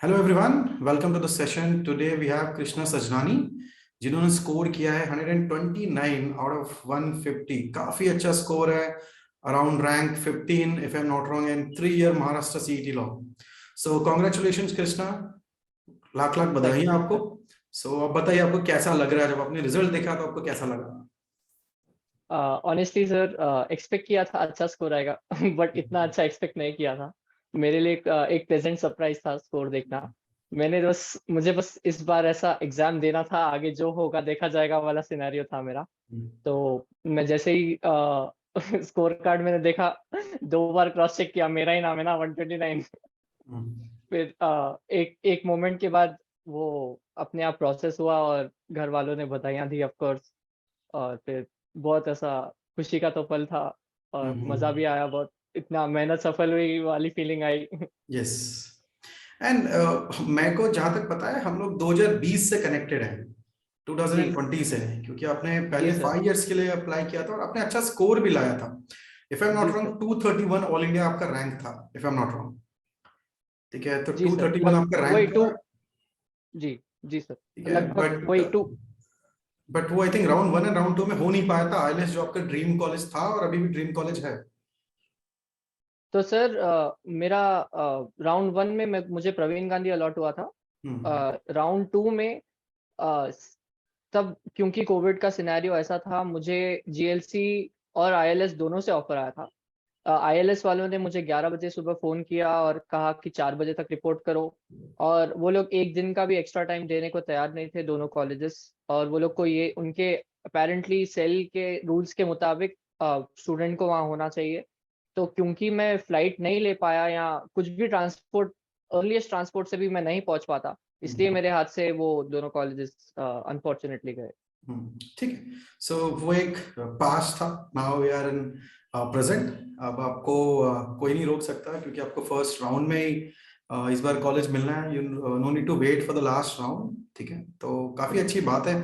Hello everyone, welcome to the session. Today we have Krishna Sajnani, जिन्होंने score किया है 129 out of 150। काफी अच्छा स्कोर है, around rank 15 if I am not wrong, and 3 year Maharashtra CET law. So congratulations Krishna, lakh lakh thank बधाई you आपको। Sir. सो अब बताइए, आपको कैसा लग रहा है? जब आपने रिजल्ट देखा तो आपको कैसा लगा? ऑनेस्टली सर, एक्सपेक्ट किया था अच्छा स्कोर आएगा बट इतना अच्छा एक्सपेक्ट नहीं किया था। मेरे लिए एक प्लेजेंट सरप्राइज था स्कोर देखना। मुझे बस इस बार ऐसा एग्जाम देना था, आगे जो होगा देखा जाएगा वाला सिनेरियो था मेरा। तो मैं जैसे ही स्कोर कार्ड मैंने देखा, 2 बार क्रॉस चेक किया, मेरा ही नाम है ना 129। फिर एक एक मोमेंट के बाद वो अपने आप प्रोसेस हुआ और घर वालों ने बधाइयाँ दी ऑफ कोर्स। और फिर बहुत ऐसा खुशी का तो पल था और मजा भी आया बहुत। इतना मेहनत सफल हुई वाली फीलिंग आई। यस। एंड मेरे को जहां तक पता है, हम लोग 2020 से कनेक्टेड हैं, जी 2020 से नहीं, क्योंकि आपने जी पहले सर। 5 इयर्स के लिए अप्लाई किया था और आपने अच्छा स्कोर भी लाया था। इफ आई एम जी not sir. Wrong, 231 all India आपका रैंक था, if I am not wrong. ठीक है, तो जी सर, 231 लग आपका वही रैंक टू। था। जी जी सर, ठीक है, लगभग बट वही टू। वो I think round 1 and round 2 में हो नहीं पाया था। आईएलएस जो आपका ड्रीम कॉलेज था और अभी भी ड्रीम कॉलेज है। तो सर मेरा राउंड 1 में मुझे प्रवीण गांधी अलॉट हुआ था। हम्म। राउंड 2 में अ, तब क्योंकि कोविड का सिनेरियो ऐसा था, मुझे जीएलसी और आईएलएस दोनों से ऑफर आया था। आईएलएस वालों ने मुझे 11 बजे सुबह फ़ोन किया और कहा कि 4 बजे तक रिपोर्ट करो। और वो लोग एक दिन का भी एक्स्ट्रा टाइम देने को तैयार नहीं थे, दोनों कॉलेजेस। और वो लोग को ये उनके अपैरेंटली सेल के रूल्स के मुताबिक स्टूडेंट को वहाँ होना चाहिए। तो क्योंकि मैं फ्लाइट नहीं ले पाया या कुछ भी ट्रांसपोर्ट, अर्लीस्ट ट्रांसपोर्ट से भी मैं नहीं पहुँच पाता, इसलिए मेरे हाथ से वो दोनों कॉलेजेस अनफॉर्चुनेटली गए। ठीक है। सो वो एक पास्ट था, now we are in present. अब आपको कोई नहीं रोक सकता, क्योंकि आपको फर्स्ट राउंड में ही इस बार कॉलेज मिलना है। You no need to wait for the last round. ठीक है, तो काफी अच्छी बात है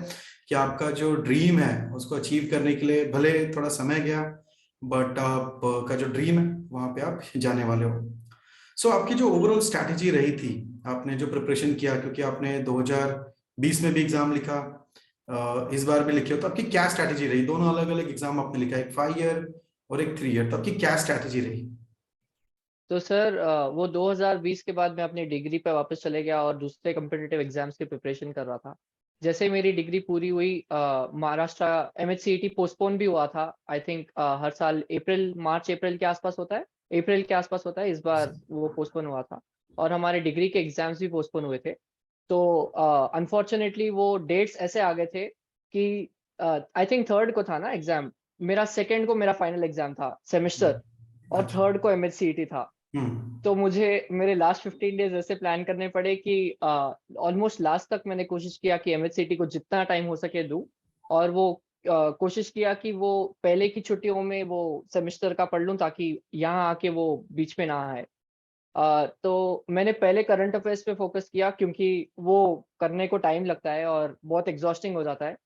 कि आपका जो ड्रीम है उसको अचीव करने के लिए भले थोड़ा समय गया, बट आपका जो ड्रीम है वहां पे आप जाने वाले हो। सो आपकी जो ओवरऑल स्ट्रैटेजी रही थी, आपने जो प्रिपरेशन किया, क्योंकि आपने 2020 में भी एग्जाम लिखा, इस बार भी लिखे हो, तो आपकी क्या स्ट्रैटेजी रही? दोनों अलग अलग एग्जाम आपने लिखा, एक 5 ईयर और एक 3 ईयर, तो आपकी क्या स्ट्रैटेजी रही? तो सर वो 2020 के बाद मैं अपनी डिग्री पे वापस चले गया और दूसरे कॉम्पिटिटिव एग्जाम्स की प्रिपरेशन कर रहा था। जैसे ही मेरी डिग्री पूरी हुई, महाराष्ट्र एमएचसीईटी पोस्टपोन भी हुआ था। आई थिंक हर साल अप्रैल, मार्च अप्रैल के आसपास होता है। अप्रैल के आसपास होता है, इस बार वो पोस्टपोन हुआ था। और हमारे डिग्री के एग्जाम्स भी पोस्टपोन हुए थे। तो अनफॉर्चुनेटली वो डेट्स ऐसे आ गए थे कि आई थिंक थर्ड को था ना एग्जाम। मेरा सेकंड को मेरा फाइनल एग्जाम था सेमेस्टर, और अच्छा। थर्ड को एमएचसीईटी था। हम्म। तो मुझे मेरे लास्ट 15 डेज ऐसे प्लान करने पड़े कि ऑलमोस्ट लास्ट तक मैंने कोशिश किया कि एमएचसीटी को जितना टाइम हो सके दूं। और वो कोशिश किया कि वो पहले की छुट्टियों में वो सेमेस्टर का पढ़ लूं, ताकि यहाँ आके वो बीच में ना आए। तो मैंने पहले करंट अफेयर्स पे फोकस किया, क्योंकि वो करने को टाइम लगता है और बहुत एग्जॉस्टिंग हो जाता है।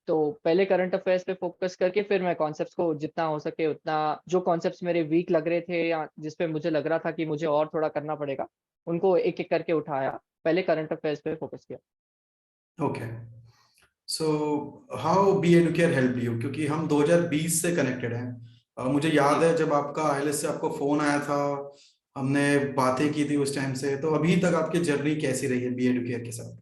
तो पहले करंट अफेयर्स पे फोकस करके फिर मैं कॉन्सेप्ट्स को जितना हो सके उतना, जो कॉन्सेप्ट्स मेरे वीक लग रहे थे या जिस पे मुझे लग रहा था कि मुझे और थोड़ा करना पड़ेगा, उनको एक एक करके उठाया। पहले करंट अफेयर्स पे फोकस किया। Okay. So how be Educare help you, क्योंकि हम 2020 से कनेक्टेड हैं। मुझे याद जी है जब आपका आईएलएस से आपको फोन आया था, हमने बातें की थी उस टाइम से। तो अभी तक आपकी जर्नी कैसी रही है बी एडुकेयर के साथ?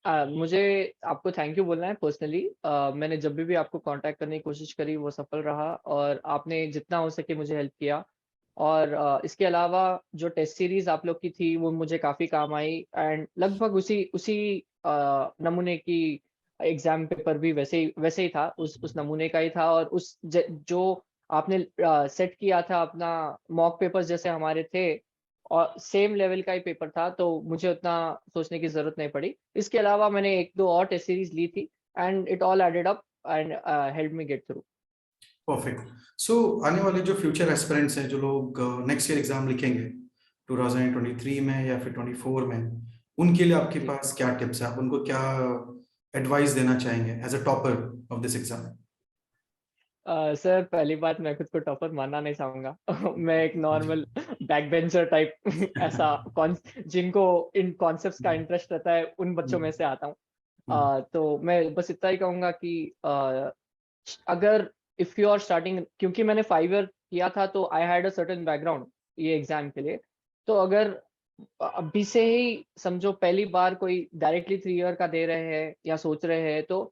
मुझे आपको थैंक यू बोलना है पर्सनली। मैंने जब भी आपको कांटेक्ट करने की कोशिश करी वो सफल रहा, और आपने जितना हो सके मुझे हेल्प किया। और इसके अलावा जो टेस्ट सीरीज आप लोग की थी वो मुझे काफ़ी काम आई, एंड लगभग उसी उसी नमूने की एग्जाम पेपर भी वैसे ही था, उस नमूने का ही था। और जो आपने सेट किया था अपना, मॉक पेपर्स जैसे हमारे थे, और सेम लेवल का ही पेपर था, तो मुझे उतना सोचने की ज़रूरत नहीं पड़ी। इसके अलावा मैंने 1-2 और टेस्ट सीरीज़ ली थी, and it all added up and helped me get through. Perfect. So आने वाले जो फ्यूचर एस्पिरेंट्स हैं, जो लोग नेक्स्ट ईयर एग्जाम लिखेंगे 2023 में या फिर 24 में, उनके लिए आपके जी। पास क्या टिप्स है? आप उनको क्या एडवाइस देना चाहेंगे as a topper of this exam? Sir पहली बात मैं खुद को टॉपर मानना नहीं चाहूँगा। मैं एक नॉर्मल बैक बेंचर टाइप ऐसा कॉन जिनको इन कॉन्सेप्ट्स का इंटरेस्ट रहता है उन बच्चों में से आता हूँ। तो मैं बस इतना ही कहूँगा कि अगर इफ यू आर स्टार्टिंग, क्योंकि मैंने 5 ईयर किया था तो I had a certain background ये एग्जाम के लिए। तो अगर अभी से ही समझो पहली बार कोई डायरेक्टली 3 ईयर का दे रहे हैं या सोच रहे हैं तो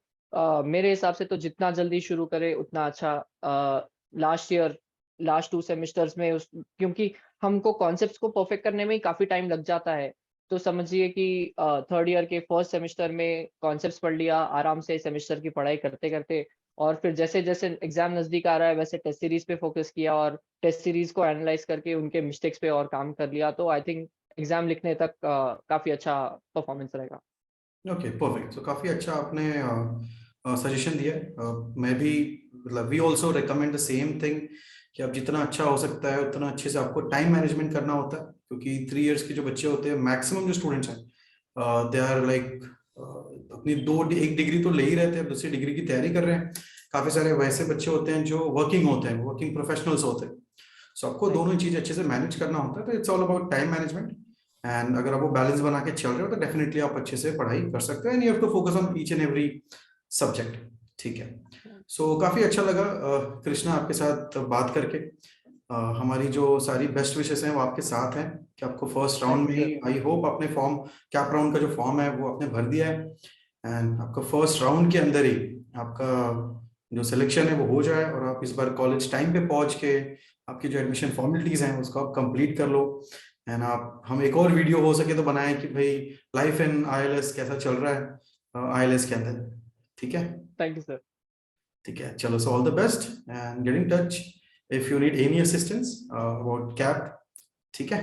मेरे हिसाब से तो जितना जल्दी शुरू करे उतना अच्छा। लास्ट ईयर लास्ट 2 सेमेस्टर्स में उस क्योंकि हमको कॉन्सेप्ट्स को परफेक्ट करने में ही काफ़ी टाइम लग जाता है। तो समझिए कि 3rd ईयर के फर्स्ट सेमेस्टर में कॉन्सेप्ट्स पढ़ लिया आराम से सेमेस्टर की पढ़ाई करते-करते, और फिर जैसे-जैसे एग्ज़ाम नज़दीक आ रहा है वैसे टेस्ट सीरीज़ पे फ़ोकस किया और टेस्ट सीरीज़ को एनालाइज़ करके उनके मिस्टेक्स पे और काम कर लिया। तो आई थिंक एग्ज़ाम लिखने तक काफ़ी अच्छा परफ़ॉर्मेंस रहेगा। Okay, perfect. तो काफी अच्छा आपने सजेशन दिया। मैं भी मतलब we also recommend the same thing कि आप जितना अच्छा हो सकता है उतना अच्छे से आपको टाइम मैनेजमेंट करना होता है, क्योंकि 3 इयर्स के जो बच्चे होते हैं मैक्सिमम जो स्टूडेंट्स हैं दे आर लाइक अपनी एक डिग्री तो ले ही रहते हैं, दूसरी डिग्री की तैयारी कर रहे हैं। काफी सारे वैसे बच्चे होते हैं जो वर्किंग होते हैं, वर्किंग प्रोफेशनल्स होते हैं। सो आपको राइट, दोनों ही चीज अच्छे से मैनेज करना होता है, तो it's all about time management. And अगर आप वो बैलेंस बना के चल रहे हो तो डेफिनेटली आप अच्छे से पढ़ाई कर सकते हो, and you have to focus on each and every subject. ठीक है। सो काफी अच्छा लगा कृष्णा आपके साथ बात करके। हमारी जो सारी बेस्ट विशेस हैं वो आपके साथ हैं कि आपको फर्स्ट थैंक राउंड यू में ही, सर। आई होप आपने फॉर्म, कैप राउंड का जो फॉर्म है वो आपने भर दिया है, एंड आपका फर्स्ट राउंड के अंदर ही आपका जो सिलेक्शन है वो हो जाए, और आप इस बार कॉलेज टाइम पे पहुंच के आपकी जो एडमिशन फॉर्मेलिटीज हैं उसको आप कंप्लीट कर लो। एंड आप, हम एक और वीडियो हो सके तो बनाएं कि भाई लाइफ इन आईएलएस कैसा चल रहा है आईएलएस के अंदर। ठीक है। Thank you sir. ठीक है, चलो, so all the best and get in touch if you need any assistance about cap. ठीक है।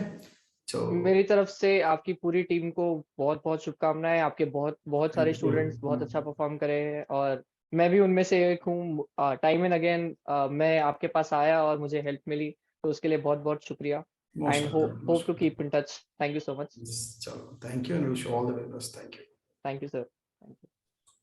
सो मेरी तरफ से आपकी पूरी टीम को बहुत-बहुत शुभकामनाएँ। आपके बहुत बहुत सारे थैंक यू। स्टूडेंट्स बहुत अच्छा परफ़ॉर्म करे हैं और मैं भी उनमें से एक हूँ। टाइम एंड अगेन मैं आपके पास आया और मुझे हेल्प मिली, तो उसके लिए बहुत-बहुत शुक्रिया most and welcome, hope most to keep in touch. Thank you so much. Welcome. चलो, thank you and wish you all the very best. Thank you. Thank you sir. Thank you.